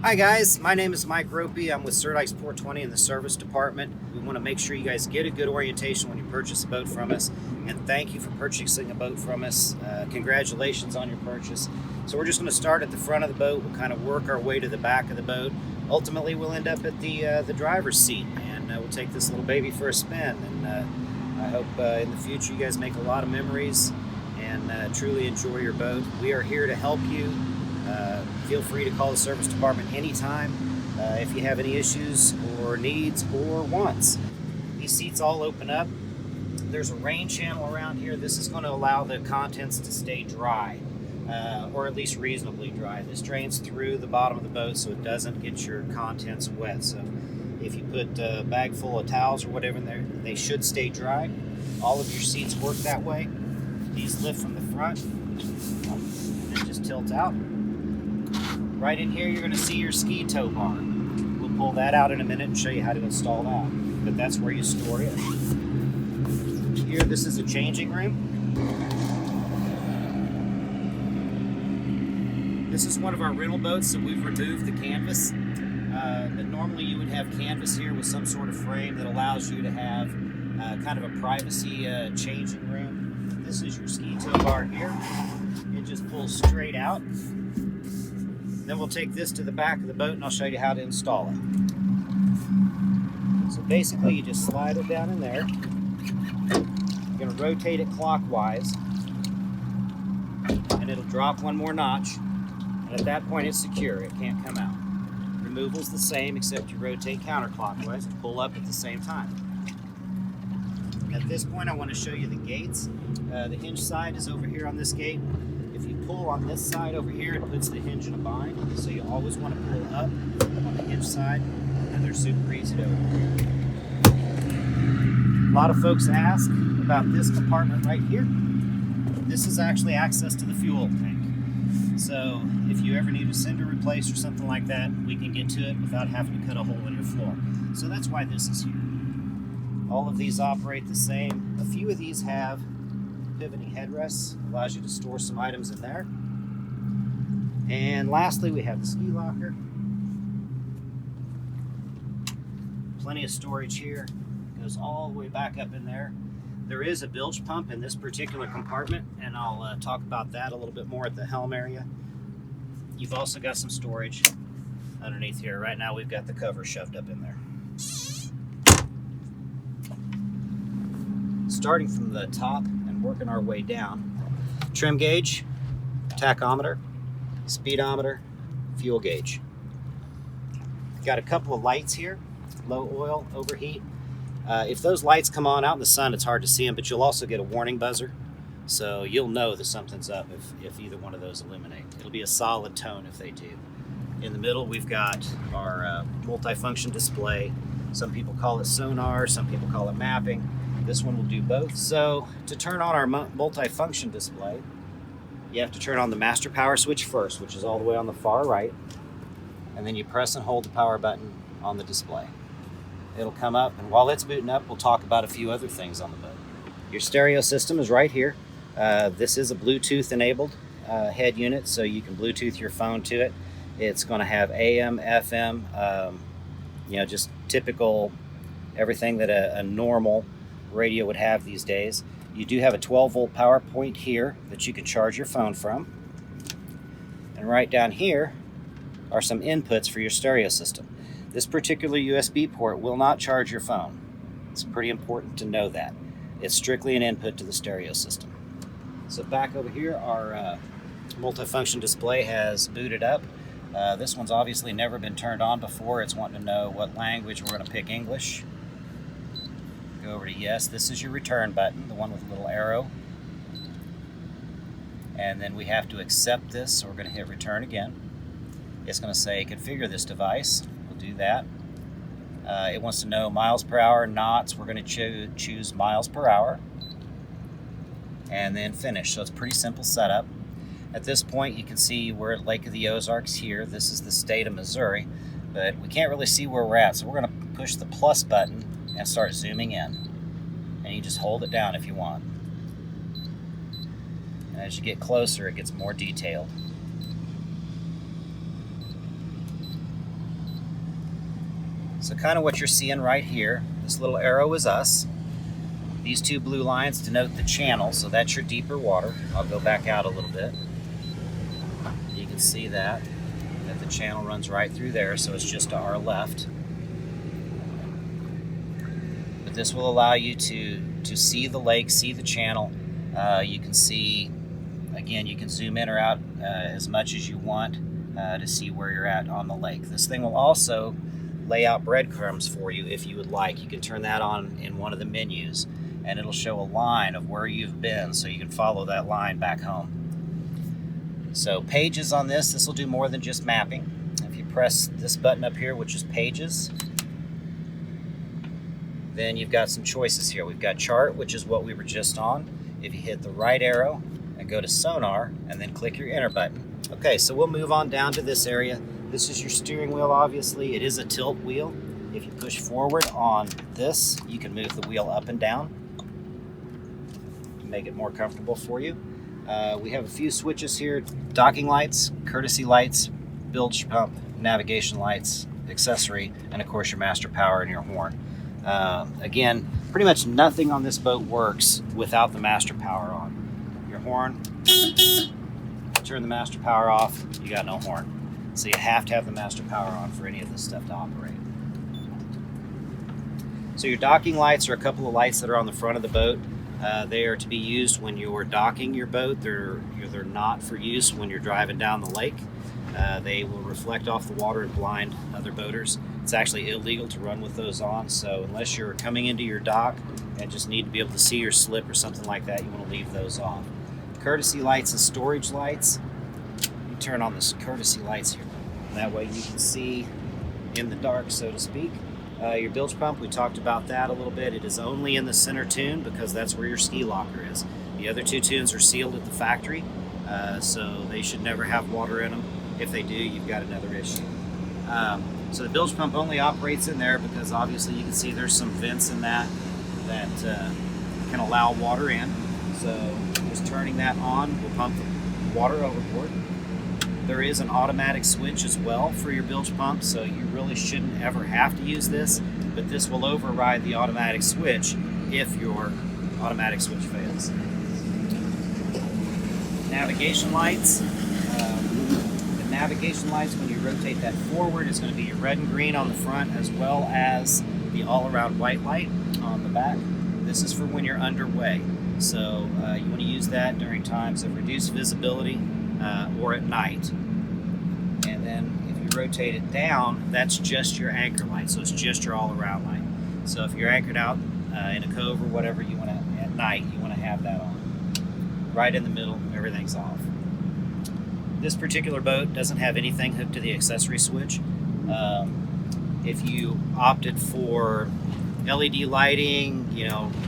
Hi guys, my name is Mike Roepe. I'm with Certix 420 in the service department. We want to make sure you guys get a good orientation when you purchase a boat from us, and thank you for purchasing a boat from us. Congratulations on your purchase. So we're just going to start at the front of the boat. We'll kind of work our way to the back of the boat. Ultimately, we'll end up at the driver's seat, and we'll take this little baby for a spin. And I hope in the future you guys make a lot of memories and truly enjoy your boat. We are here to help you. Feel free to call the service department anytime if you have any issues or needs or wants. These seats all open up. There's a rain channel around here. This is going to allow the contents to stay dry, or at least reasonably dry. This drains through the bottom of the boat so it doesn't get your contents wet. So if you put a bag full of towels or whatever in there, they should stay dry. All of your seats work that way. These lift from the front and then just tilt out. Right in here, you're going to see your ski tow bar. We'll pull that out in a minute and show you how to install that. But that's where you store it. Here, this is a changing room. This is one of our rental boats that we've removed the canvas. That normally you would have canvas here with some sort of frame that allows you to have kind of a privacy changing room. This is your ski tow bar here. It just pulls straight out. Then we'll take this to the back of the boat and I'll show you how to install it. So basically you just slide it down in there. You're going to rotate it clockwise and it'll drop one more notch, and at that point it's secure, it can't come out. Removal's the same except you rotate counterclockwise and pull up at the same time. At this point I want to show you the gates. The hinge side is over here on this gate. If you pull on this side over here, it puts the hinge in a bind, so you always want to pull up on the hinge side, and they're super easy to open. A lot of folks ask about this compartment right here. This is actually access to the fuel tank. So if you ever need a cinder replaced or something like that, we can get to it without having to cut a hole in your floor. So that's why this is here. All of these operate the same. A few of these have Bimini headrests, allows you to store some items in there. And lastly, we have the ski locker. Plenty of storage here. Goes all the way back up in there. There is a bilge pump in this particular compartment, and I'll talk about that a little bit more at the helm area. You've also got some storage underneath here. Right now we've got the cover shoved up in there. Starting from the top, working our way down. Trim gauge, tachometer, speedometer, fuel gauge. Got a couple of lights here, low oil, overheat. If those lights come on out in the sun, it's hard to see them, but you'll also get a warning buzzer. So you'll know that something's up if either one of those illuminate. It'll be a solid tone if they do. In the middle, we've got our multifunction display. Some people call it sonar, some people call it mapping. This one will do both. So to turn on our multi-function display, you have to turn on the master power switch first, which is all the way on the far right, and then you press and hold the power button on the display. It'll come up, and while it's booting up, we'll talk about a few other things on the boat. Your stereo system is right here. This is a Bluetooth enabled head unit, so you can Bluetooth your phone to it. It's going to have AM, FM, just typical everything that a normal radio would have these days. You do have a 12-volt power point here that you can charge your phone from. And right down here are some inputs for your stereo system. This particular USB port will not charge your phone. It's pretty important to know that. It's strictly an input to the stereo system. So back over here, our multifunction display has booted up. This one's obviously never been turned on before. It's wanting to know what language. We're going to pick English. Go over to yes. This is your return button, the one with a little arrow. And then we have to accept this, so we're going to hit return again. It's going to say configure this device. We'll do that. It wants to know miles per hour, knots. We're going to choose miles per hour. And then finish. So it's a pretty simple setup. At this point, you can see we're at Lake of the Ozarks here. This is the state of Missouri, but we can't really see where we're at. So we're going to push the plus button and start zooming in. And you just hold it down if you want. And as you get closer, it gets more detailed. So kind of what you're seeing right here, this little arrow is us. These two blue lines denote the channel, so that's your deeper water. I'll go back out a little bit. You can see that the channel runs right through there, so it's just to our left. But this will allow you to see the lake, see the channel. You can see, again, you can zoom in or out as much as you want to see where you're at on the lake. This thing will also lay out breadcrumbs for you if you would like. You can turn that on in one of the menus, and it'll show a line of where you've been so you can follow that line back home. So pages on this will do more than just mapping. If you press this button up here, which is pages, then you've got some choices here. We've got chart, which is what we were just on. If you hit the right arrow and go to sonar and then click your enter button. Okay, so we'll move on down to this area. This is your steering wheel, obviously. It is a tilt wheel. If you push forward on this, you can move the wheel up and down to make it more comfortable for you. We have a few switches here: docking lights, courtesy lights, bilge pump, navigation lights, accessory, and of course your master power and your horn. Again, pretty much nothing on this boat works without the master power on. Your horn, turn the master power off, you got no horn. So you have to have the master power on for any of this stuff to operate. So your docking lights are a couple of lights that are on the front of the boat. They are to be used when you're docking your boat. They're not for use when you're driving down the lake. They will reflect off the water and blind other boaters. It's actually illegal to run with those on, so unless you're coming into your dock and just need to be able to see your slip or something like that, you want to leave those off. Courtesy lights and storage lights. You turn on the courtesy lights here. That way you can see in the dark, so to speak. Your bilge pump, we talked about that a little bit. It is only in the center tune because that's where your ski locker is. The other two tunes are sealed at the factory, so they should never have water in them. If they do, you've got another issue. So the bilge pump only operates in there because obviously you can see there's some vents in that can allow water in. So just turning that on will pump the water overboard. There is an automatic switch as well for your bilge pump, so you really shouldn't ever have to use this, but this will override the automatic switch if your automatic switch fails. Navigation lights. The navigation lights, when you rotate that forward, is going to be your red and green on the front as well as the all-around white light on the back. This is for when you're underway, so you want to use that during times of reduced visibility or at night. And then if you rotate it down, that's just your anchor light, so it's just your all-around light. So if you're anchored out in a cove or whatever, you want to at night, you want to have that on. Right in the middle, everything's off. This particular boat doesn't have anything hooked to the accessory switch. If you opted for LED lighting,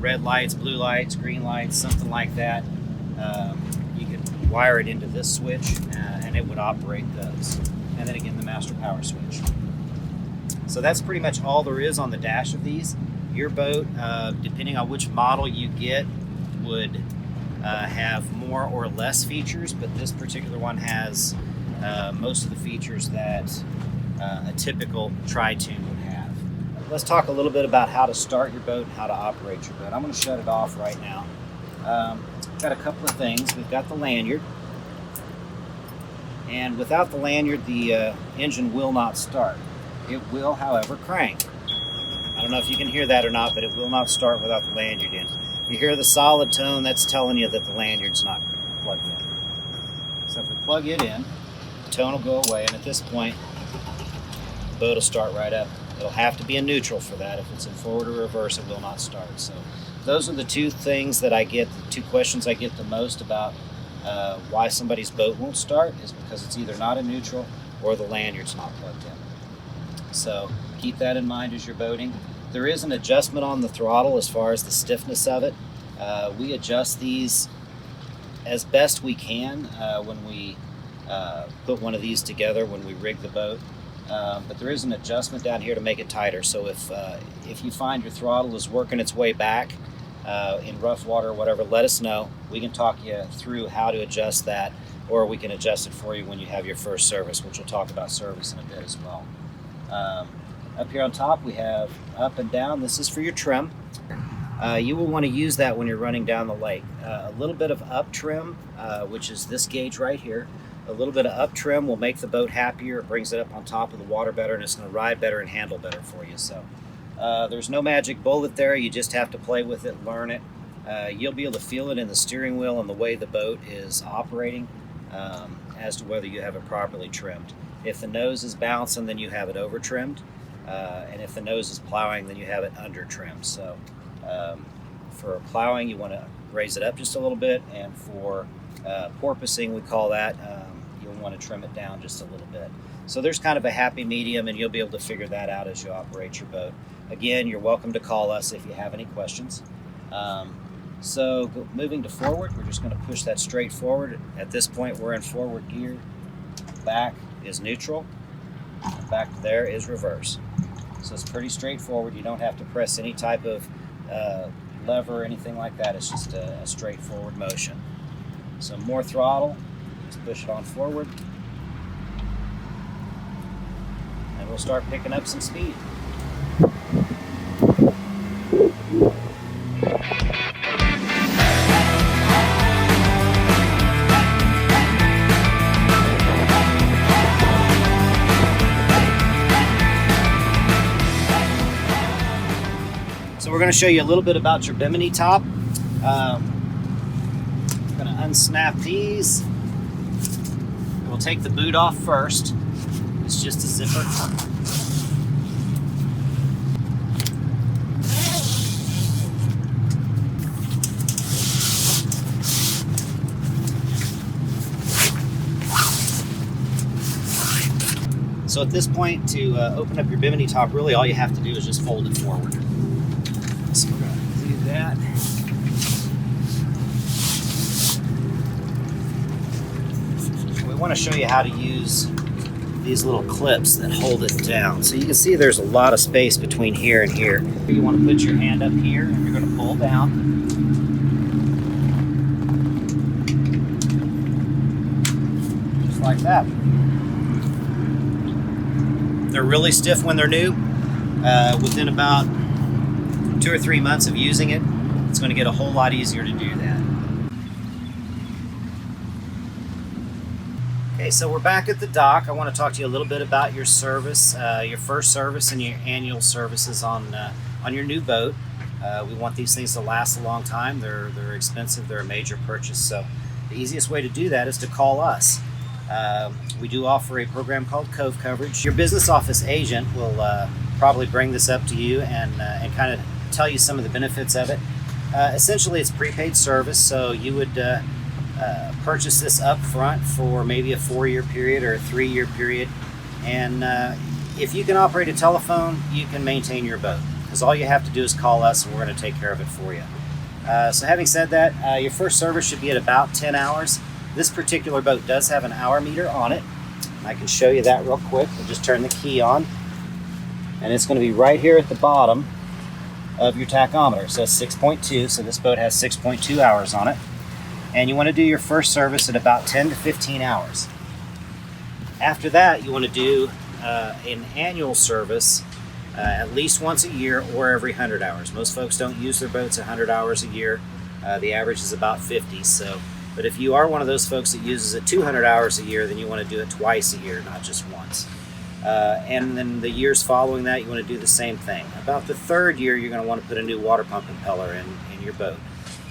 red lights, blue lights, green lights, something like that, you could wire it into this switch and it would operate those. And then again, the master power switch. So that's pretty much all there is on the dash of these. Your boat, depending on which model you get, would have more or less features, but this particular one has most of the features that a typical Tritoon would have. Let's talk a little bit about how to start your boat and how to operate your boat. I'm going to shut it off right now. Got a couple of things. We've got the lanyard, and without the lanyard the engine will not start. It will, however, crank. I don't know if you can hear that or not, but it will not start without the lanyard in. You hear the solid tone, that's telling you that the lanyard's not plugged in. So if we plug it in, the tone will go away, and at this point, the boat will start right up. It'll have to be in neutral for that. If it's in forward or reverse, it will not start. So those are the two things that I get, the two questions I get the most about why somebody's boat won't start, is because it's either not in neutral or the lanyard's not plugged in. So keep that in mind as you're boating. There is an adjustment on the throttle as far as the stiffness of it. We adjust these as best we can when we put one of these together, when we rig the boat. But there is an adjustment down here to make it tighter. So if you find your throttle is working its way back in rough water or whatever, let us know. We can talk you through how to adjust that, or we can adjust it for you when you have your first service, which we'll talk about service in a bit as well. Up here on top we have up and down. This is for your trim. You will want to use that when you're running down the lake. A little bit of up trim, which is this gauge right here. A little bit of up trim will make the boat happier. It brings it up on top of the water better, and it's going to ride better and handle better for you. So there's no magic bullet there. You just have to play with it, learn it. You'll be able to feel it in the steering wheel and the way the boat is operating as to whether you have it properly trimmed. If the nose is bouncing, then you have it over trimmed. And if the nose is plowing, then you have it under trimmed. So for plowing, you want to raise it up just a little bit, and for porpoising, we call that, you'll want to trim it down just a little bit. So there's kind of a happy medium, and you'll be able to figure that out as you operate your boat. Again, you're welcome to call us if you have any questions. Moving to forward, we're just going to push that straight forward. At this point, we're in forward gear. Back is neutral. Back there is reverse. So it's pretty straightforward. You don't have to press any type of lever or anything like that. It's just a straightforward motion. So more throttle, just push it on forward, and we'll start picking up some speed. So we're going to show you a little bit about your Bimini top. I'm going to unsnap these. We'll take the boot off first. It's just a zipper. So at this point, to open up your Bimini top, really all you have to do is just fold it forward. So we're going to do that. We want to show you how to use these little clips that hold it down. So you can see there's a lot of space between here and here. You want to put your hand up here, and you're going to pull down. Just like that. They're really stiff when they're new. Within about 2 or 3 months of using it, it's going to get a whole lot easier to do that. Okay, so we're back at the dock. I want to talk to you a little bit about your service, your first service and your annual services on your new boat. We want these things to last a long time. They're expensive. They're a major purchase. So the easiest way to do that is to call us. We do offer a program called Cove Coverage. Your business office agent will probably bring this up to you and kind of tell you some of the benefits of it. Essentially, it's prepaid service, so you would purchase this up front for maybe a 4-year period or a 3-year period. And if you can operate a telephone, you can maintain your boat, because all you have to do is call us and we're going to take care of it for you. So having said that, your first service should be at about 10 hours. This particular boat does have an hour meter on it. I can show you that real quick. We'll just turn the key on, and it's going to be right here at the bottom of your tachometer. So it's 6.2, so this boat has 6.2 hours on it. And you want to do your first service at about 10 to 15 hours. After that, you want to do an annual service at least once a year or every 100 hours. Most folks don't use their boats 100 hours a year. The average is about 50. But if you are one of those folks that uses it 200 hours a year, then you want to do it twice a year, not just once. And then the years following that, you want to do the same thing. About the 3rd year, you're going to want to put a new water pump impeller in your boat.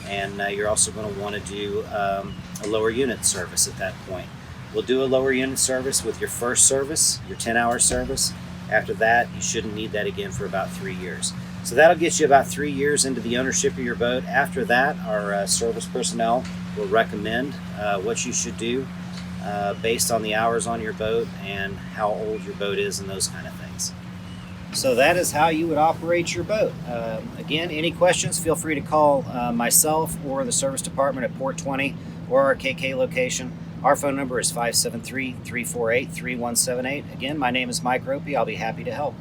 And you're also going to want to do a lower unit service at that point. We'll do a lower unit service with your first service, your 10-hour service. After that, you shouldn't need that again for about 3 years. So that'll get you about 3 years into the ownership of your boat. After that, our service personnel will recommend what you should do based on the hours on your boat and how old your boat is and those kind of things. So that is how you would operate your boat. Again, any questions, feel free to call myself or the service department at Port 20 or our KK location. Our phone number is 573-348-3178. Again, my name is Mike Roepe. I'll be happy to help.